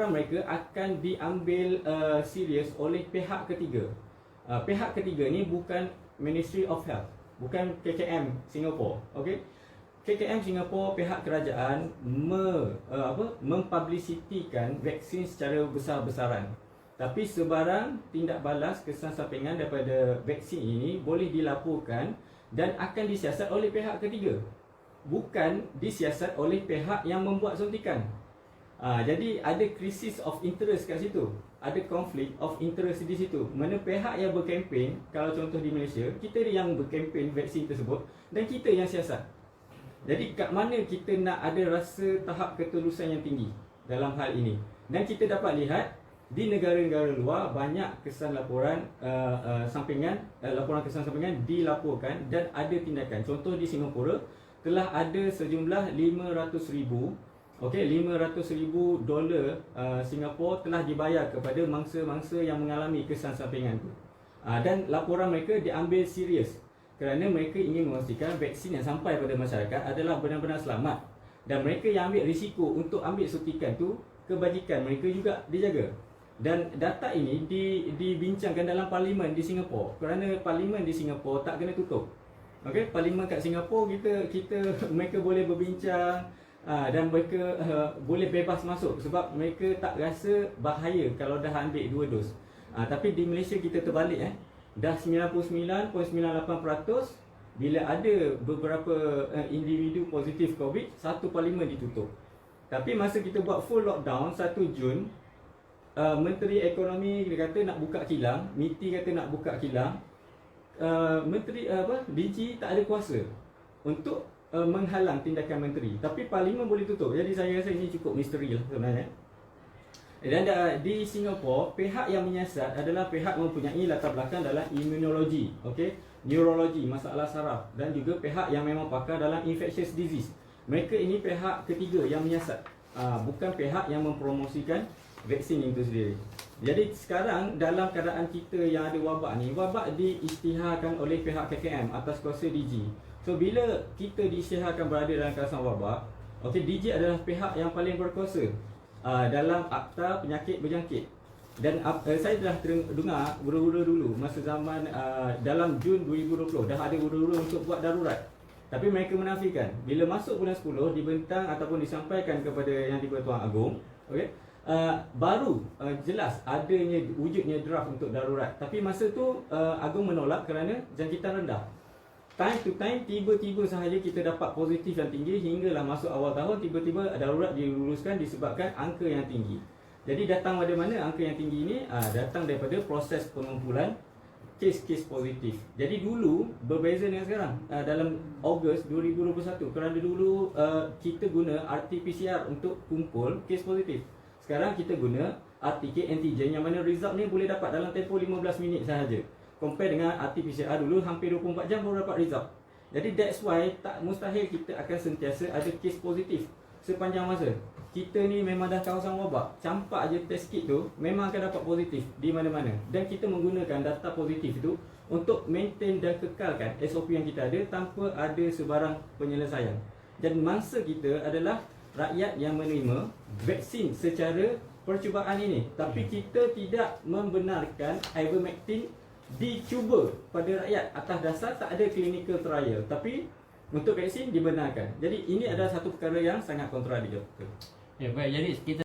mereka akan diambil serius oleh pihak ketiga. Pihak ketiga ni bukan Ministry of Health, bukan KKM Singapore, okey. KKM Singapore, pihak kerajaan mempublicitikan vaksin secara besar-besaran. Tapi sebarang tindak balas kesan sampingan daripada vaksin ini boleh dilaporkan dan akan disiasat oleh pihak ketiga, bukan disiasat oleh pihak yang membuat suntikan. Jadi ada krisis of interest kat situ, ada konflik of interest di situ. Mana pihak yang berkempen, kalau contoh di Malaysia, kita yang berkempen vaksin tersebut dan kita yang siasat. Jadi kat mana kita nak ada rasa tahap ketulusan yang tinggi dalam hal ini. Dan kita dapat lihat di negara-negara luar banyak kesan laporan sampingan, laporan kesan sampingan dilaporkan dan ada tindakan. Contoh di Singapura telah ada sejumlah 500,000 $500,000 Singapura telah dibayar kepada mangsa-mangsa yang mengalami kesan sampingan tu. Dan laporan mereka diambil serius kerana mereka ingin memastikan vaksin yang sampai pada masyarakat adalah benar-benar selamat. Dan mereka yang ambil risiko untuk ambil suntikan tu, kebajikan mereka juga dijaga. Dan data ini dibincangkan dalam parlimen di Singapura kerana parlimen di Singapura tak kena tutup. Okey, parlimen kat Singapura mereka boleh berbincang. Dan mereka boleh bebas masuk sebab mereka tak rasa bahaya kalau dah ambil 2 dos. Tapi di Malaysia kita terbalik, dah 99.98% bila ada beberapa individu positif COVID, satu parlimen ditutup. Tapi masa kita buat full lockdown 1 Jun, Menteri Ekonomi dia kata nak buka kilang, MITI kata nak buka kilang, Menteri DG tak ada kuasa untuk menghalang tindakan menteri. Tapi parlimen boleh tutup. Jadi saya rasa ini cukup misteri lah sebenarnya. Dan di Singapura, pihak yang menyiasat adalah pihak mempunyai latar belakang dalam imunologi, neurologi, masalah saraf, dan juga pihak yang memang pakar dalam infectious disease. Mereka ini pihak ketiga yang menyiasat, bukan pihak yang mempromosikan vaksin itu sendiri. Jadi sekarang dalam keadaan kita yang ada wabak ni, wabak diisytiharkan oleh pihak KKM atas kuasa DG. So bila kita diisytiharkan berada dalam kawasan wabak, DG adalah pihak yang paling berkuasa dalam Akta Penyakit Berjangkit. Dan saya telah dengar ura-ura dulu masa zaman dalam Jun 2020 dah ada ura-ura untuk buat darurat. Tapi mereka menafikan. Bila masuk bulan 10 dibentang ataupun disampaikan kepada Yang di-Pertuan Agong, baru jelas adanya wujudnya draft untuk darurat. Tapi masa tu Agong menolak kerana jangkitan rendah. Time to time, tiba-tiba sahaja kita dapat positif yang tinggi hinggalah masuk awal tahun, tiba-tiba darurat diluluskan disebabkan angka yang tinggi. Jadi datang dari mana angka yang tinggi ini? Datang daripada proses pengumpulan kes-kes positif. Jadi dulu berbeza dengan sekarang. Dalam Ogos 2021, kerana dulu kita guna RT-PCR untuk kumpul kes positif. Sekarang kita guna RTK antigen yang mana result ni boleh dapat dalam tempoh 15 minit sahaja. Compare dengan RT-PCR dulu hampir 24 jam baru dapat result. Jadi that's why tak mustahil kita akan sentiasa ada kes positif sepanjang masa. Kita ni memang dah kawasan wabak, campak je test kit tu memang akan dapat positif di mana-mana. Dan kita menggunakan data positif itu untuk maintain dan kekalkan SOP yang kita ada tanpa ada sebarang penyelesaian. Dan mangsa kita adalah rakyat yang menerima vaksin secara percubaan ini. Tapi kita tidak membenarkan ivermectin dicuba pada rakyat atas dasar tak ada clinical trial, tapi untuk vaksin dibenarkan. Jadi ini adalah satu perkara yang sangat kontradiktif. Baik, jadi kita